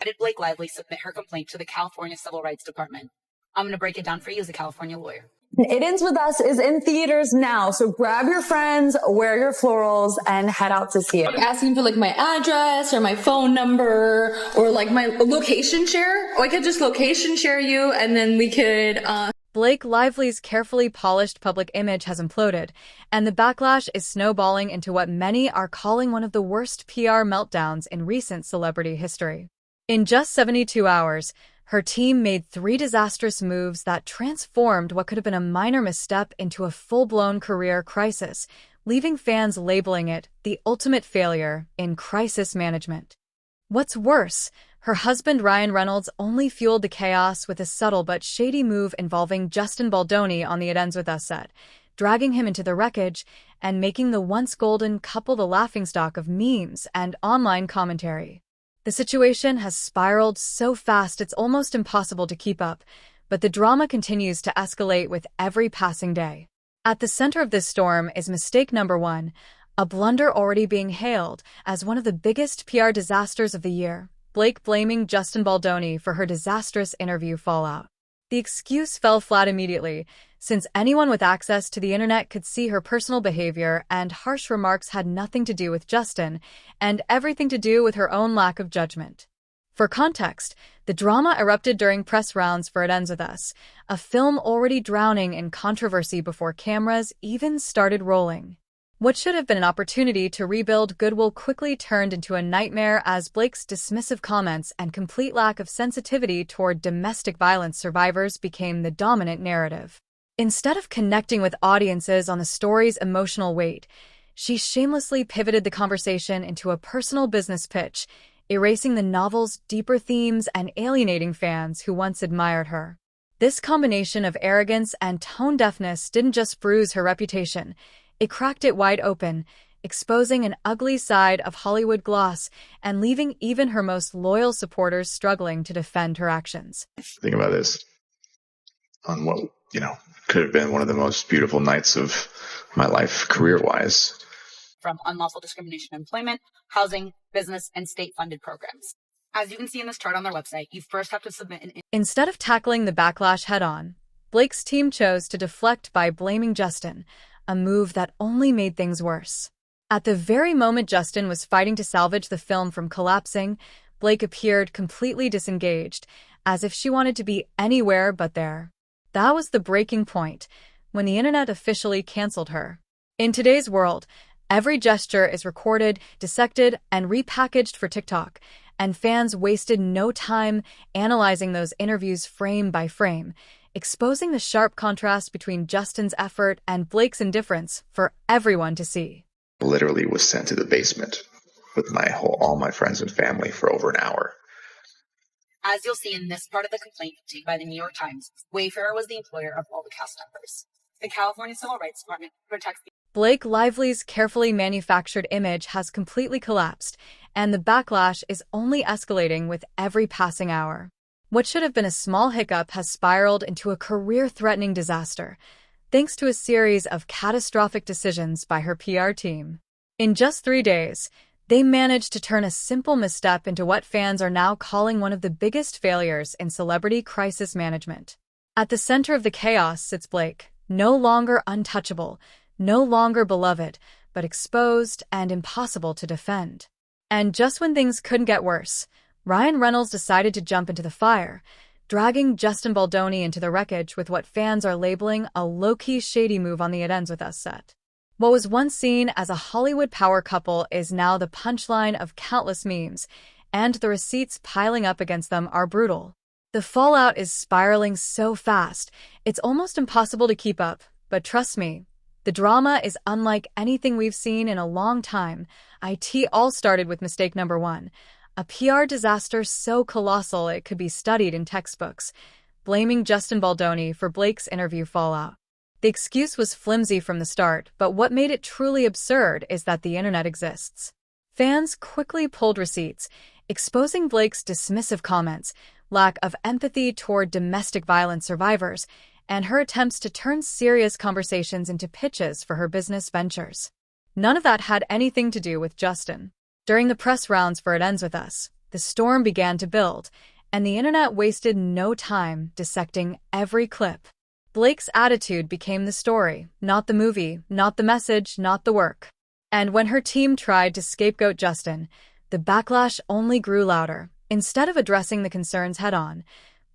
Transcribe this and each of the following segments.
Why did Blake Lively submit her complaint to the California Civil Rights Department? I'm going to break it down for you as a California lawyer. It Ends With Us is in theaters now, so grab your friends, wear your florals, and head out to see it. Asking for like my address or my phone number or like my location share. Or I could just location share you and then we could... Blake Lively's carefully polished public image has imploded, and the backlash is snowballing into what many are calling one of the worst PR meltdowns in recent celebrity history. In just 72 hours, her team made 3 disastrous moves that transformed what could have been a minor misstep into a full-blown career crisis, leaving fans labeling it the ultimate failure in crisis management. What's worse, her husband Ryan Reynolds only fueled the chaos with a subtle but shady move involving Justin Baldoni on the It Ends With Us set, dragging him into the wreckage and making the once golden couple the laughingstock of memes and online commentary. The situation has spiraled so fast it's almost impossible to keep up, but the drama continues to escalate with every passing day. At the center of this storm is mistake number 1, a blunder already being hailed as one of the biggest PR disasters of the year. Blake blaming Justin Baldoni for her disastrous interview fallout. The excuse fell flat immediately, since anyone with access to the internet could see her personal behavior, and harsh remarks had nothing to do with Justin, and everything to do with her own lack of judgment. For context, the drama erupted during press rounds for It Ends With Us, a film already drowning in controversy before cameras even started rolling. What should have been an opportunity to rebuild goodwill quickly turned into a nightmare as Blake's dismissive comments and complete lack of sensitivity toward domestic violence survivors became the dominant narrative. Instead of connecting with audiences on the story's emotional weight, she shamelessly pivoted the conversation into a personal business pitch, erasing the novel's deeper themes and alienating fans who once admired her. This combination of arrogance and tone-deafness didn't just bruise her reputation, it cracked it wide open, exposing an ugly side of Hollywood gloss and leaving even her most loyal supporters struggling to defend her actions. Think about this. On what, could have been one of the most beautiful nights of my life career-wise. From unlawful discrimination in employment, housing, business, and state-funded programs. As you can see in this chart on their website, you first have to submit an... Instead of tackling the backlash head-on, Blake's team chose to deflect by blaming Justin, a move that only made things worse. At the very moment Justin was fighting to salvage the film from collapsing, Blake appeared completely disengaged, as if she wanted to be anywhere but there. That was the breaking point, when the internet officially canceled her. In today's world, every gesture is recorded, dissected, and repackaged for TikTok, and fans wasted no time analyzing those interviews frame by frame, exposing the sharp contrast between Justin's effort and Blake's indifference for everyone to see. Literally was sent to the basement with all my friends and family for over an hour. As you'll see in this part of the complaint contained by the New York Times, Wayfair was the employer of all the cast members. The California Civil Rights Department protects the... Blake Lively's carefully manufactured image has completely collapsed, and the backlash is only escalating with every passing hour. What should have been a small hiccup has spiraled into a career-threatening disaster, thanks to a series of catastrophic decisions by her PR team. In just 3 days, they managed to turn a simple misstep into what fans are now calling one of the biggest failures in celebrity crisis management. At the center of the chaos sits Blake, no longer untouchable, no longer beloved, but exposed and impossible to defend. And just when things couldn't get worse, Ryan Reynolds decided to jump into the fire, dragging Justin Baldoni into the wreckage with what fans are labeling a low-key shady move on the It Ends With Us set. What was once seen as a Hollywood power couple is now the punchline of countless memes, and the receipts piling up against them are brutal. The fallout is spiraling so fast, it's almost impossible to keep up, but trust me, the drama is unlike anything we've seen in a long time. It all started with mistake number 1, a PR disaster so colossal it could be studied in textbooks, blaming Justin Baldoni for Blake's interview fallout. The excuse was flimsy from the start, but what made it truly absurd is that the internet exists. Fans quickly pulled receipts, exposing Blake's dismissive comments, lack of empathy toward domestic violence survivors, and her attempts to turn serious conversations into pitches for her business ventures. None of that had anything to do with Justin. During the press rounds for It Ends With Us, the storm began to build, and the internet wasted no time dissecting every clip. Blake's attitude became the story, not the movie, not the message, not the work. And when her team tried to scapegoat Justin, the backlash only grew louder. Instead of addressing the concerns head-on,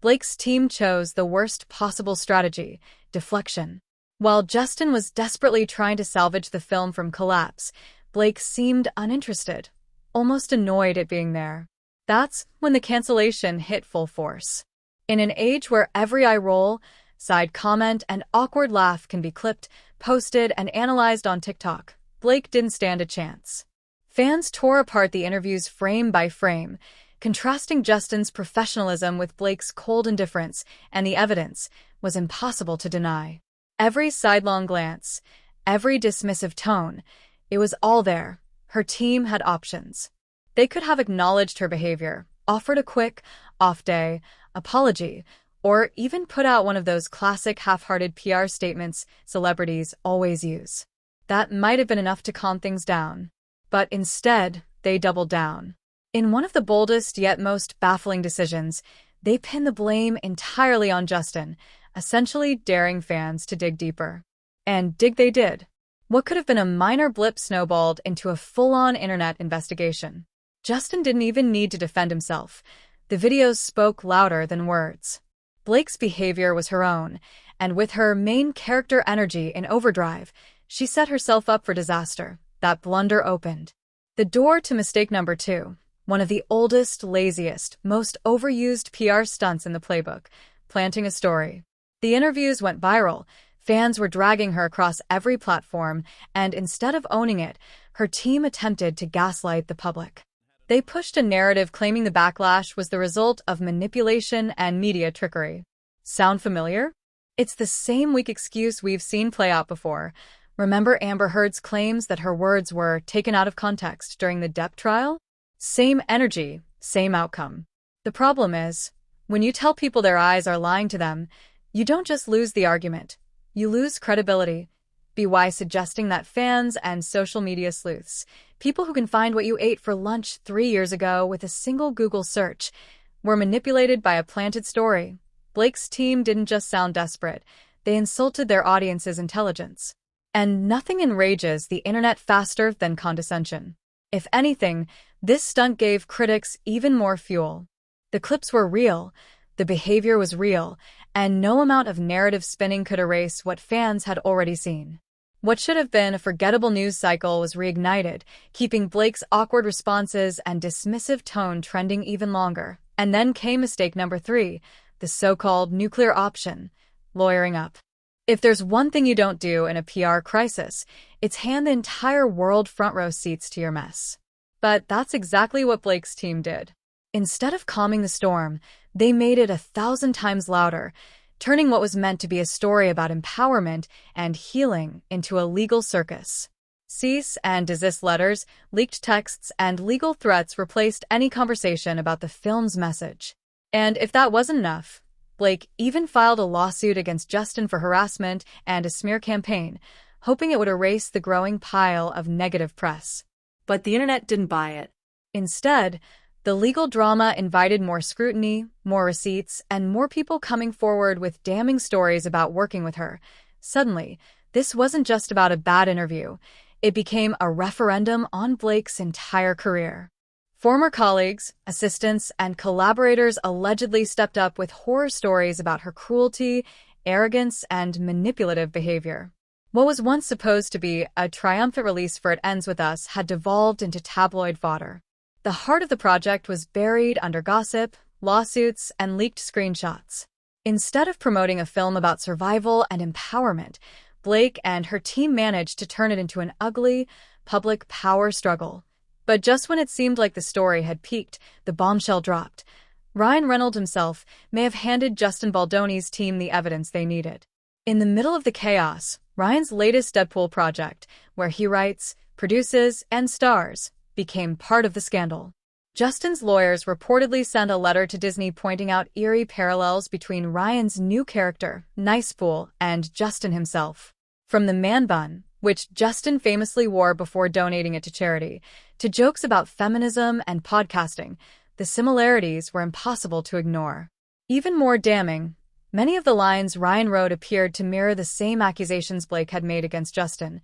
Blake's team chose the worst possible strategy: deflection. While Justin was desperately trying to salvage the film from collapse, Blake seemed uninterested, almost annoyed at being there. That's when the cancellation hit full force. In an age where every eye roll, side comment, and awkward laugh can be clipped, posted, and analyzed on TikTok, Blake didn't stand a chance. Fans tore apart the interviews frame by frame, contrasting Justin's professionalism with Blake's cold indifference, and the evidence was impossible to deny. Every sidelong glance, every dismissive tone, it was all there. Her team had options. They could have acknowledged her behavior, offered a quick, off-day apology, or even put out one of those classic half-hearted PR statements celebrities always use. That might have been enough to calm things down. But instead, they doubled down. In one of the boldest yet most baffling decisions, they pinned the blame entirely on Justin, essentially daring fans to dig deeper. And dig they did. What could have been a minor blip snowballed into a full-on internet investigation. Justin didn't even need to defend himself. The videos spoke louder than words. Blake's behavior was her own, and with her main character energy in overdrive, she set herself up for disaster. That blunder opened the door to mistake number 2, one of the oldest, laziest, most overused PR stunts in the playbook: planting a story. The interviews went viral. Fans were dragging her across every platform, and instead of owning it, her team attempted to gaslight the public. They pushed a narrative claiming the backlash was the result of manipulation and media trickery. Sound familiar? It's the same weak excuse we've seen play out before. Remember Amber Heard's claims that her words were taken out of context during the Depp trial? Same energy, same outcome. The problem is, when you tell people their eyes are lying to them, you don't just lose the argument, you lose credibility. BY suggesting that fans and social media sleuths, people who can find what you ate for lunch 3 years ago with a single Google search, were manipulated by a planted story. Blake's team didn't just sound desperate, they insulted their audience's intelligence. And nothing enrages the internet faster than condescension. If anything, this stunt gave critics even more fuel. The clips were real, the behavior was real, and no amount of narrative spinning could erase what fans had already seen. What should have been a forgettable news cycle was reignited, keeping Blake's awkward responses and dismissive tone trending even longer. And then came mistake number 3, the so-called nuclear option: lawyering up. If there's one thing you don't do in a PR crisis, it's hand the entire world front row seats to your mess. But that's exactly what Blake's team did. Instead of calming the storm, they made it 1,000 times louder, turning what was meant to be a story about empowerment and healing into a legal circus. Cease and desist letters, leaked texts, and legal threats replaced any conversation about the film's message. And if that wasn't enough, Blake even filed a lawsuit against Justin for harassment and a smear campaign, hoping it would erase the growing pile of negative press. But the internet didn't buy it. Instead, the legal drama invited more scrutiny, more receipts, and more people coming forward with damning stories about working with her. Suddenly, this wasn't just about a bad interview. It became a referendum on Blake's entire career. Former colleagues, assistants, and collaborators allegedly stepped up with horror stories about her cruelty, arrogance, and manipulative behavior. What was once supposed to be a triumphant release for It Ends With Us had devolved into tabloid fodder. The heart of the project was buried under gossip, lawsuits, and leaked screenshots. Instead of promoting a film about survival and empowerment, Blake and her team managed to turn it into an ugly, public power struggle. But just when it seemed like the story had peaked, the bombshell dropped. Ryan Reynolds himself may have handed Justin Baldoni's team the evidence they needed. In the middle of the chaos, Ryan's latest Deadpool project, where he writes, produces, and stars, became part of the scandal. Justin's lawyers reportedly sent a letter to Disney pointing out eerie parallels between Ryan's new character, Nicepool, and Justin himself. From the man bun, which Justin famously wore before donating it to charity, to jokes about feminism and podcasting, the similarities were impossible to ignore. Even more damning, many of the lines Ryan wrote appeared to mirror the same accusations Blake had made against Justin.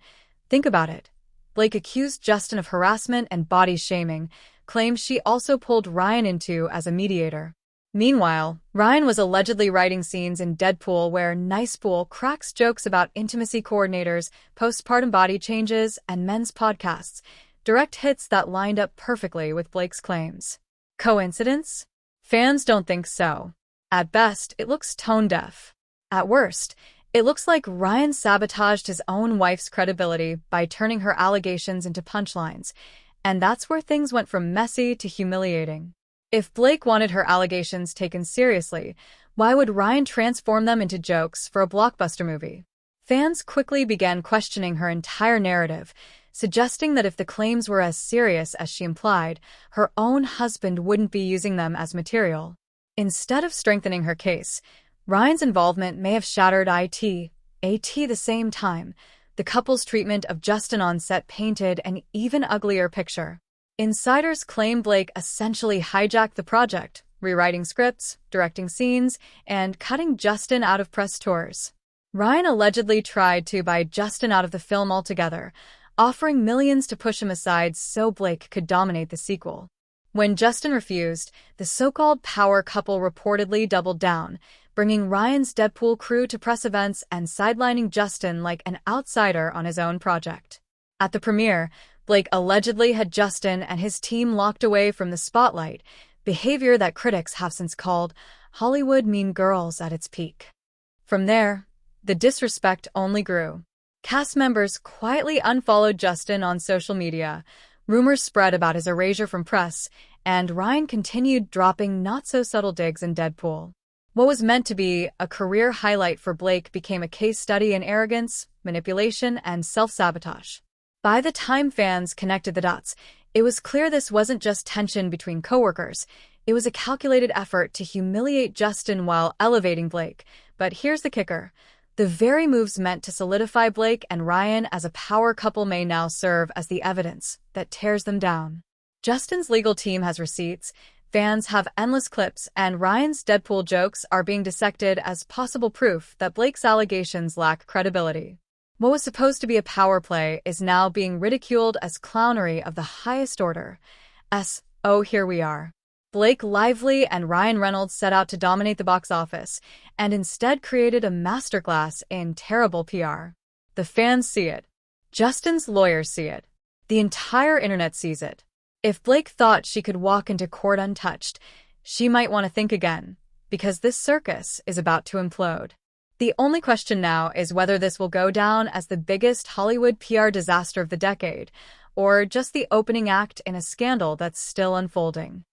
Think about it. Blake accused Justin of harassment and body shaming, claims she also pulled Ryan into as a mediator. Meanwhile, Ryan was allegedly writing scenes in Deadpool where Nicepool cracks jokes about intimacy coordinators, postpartum body changes, and men's podcasts, direct hits that lined up perfectly with Blake's claims. Coincidence? Fans don't think so. At best, it looks tone-deaf. At worst, it looks like Ryan sabotaged his own wife's credibility by turning her allegations into punchlines, and that's where things went from messy to humiliating. If Blake wanted her allegations taken seriously, why would Ryan transform them into jokes for a blockbuster movie? Fans quickly began questioning her entire narrative, suggesting that if the claims were as serious as she implied, her own husband wouldn't be using them as material. Instead of strengthening her case, Ryan's involvement may have shattered at the same time. The couple's treatment of Justin on set painted an even uglier picture. Insiders claim Blake essentially hijacked the project, rewriting scripts, directing scenes, and cutting Justin out of press tours. Ryan allegedly tried to buy Justin out of the film altogether, offering millions to push him aside so Blake could dominate the sequel. When Justin refused, the so-called power couple reportedly doubled down, bringing Ryan's Deadpool crew to press events and sidelining Justin like an outsider on his own project. At the premiere, Blake allegedly had Justin and his team locked away from the spotlight, behavior that critics have since called Hollywood Mean Girls at its peak. From there, the disrespect only grew. Cast members quietly unfollowed Justin on social media, rumors spread about his erasure from press, and Ryan continued dropping not-so-subtle digs in Deadpool. What was meant to be a career highlight for Blake became a case study in arrogance, manipulation, and self-sabotage. By the time fans connected the dots, it was clear this wasn't just tension between coworkers. It was a calculated effort to humiliate Justin while elevating Blake. But here's the kicker. The very moves meant to solidify Blake and Ryan as a power couple may now serve as the evidence that tears them down. Justin's legal team has receipts, fans have endless clips, and Ryan's Deadpool jokes are being dissected as possible proof that Blake's allegations lack credibility. What was supposed to be a power play is now being ridiculed as clownery of the highest order. Oh, here we are. Blake Lively and Ryan Reynolds set out to dominate the box office, and instead created a masterclass in terrible PR. The fans see it. Justin's lawyers see it. The entire internet sees it. If Blake thought she could walk into court untouched, she might want to think again, because this circus is about to implode. The only question now is whether this will go down as the biggest Hollywood PR disaster of the decade, or just the opening act in a scandal that's still unfolding.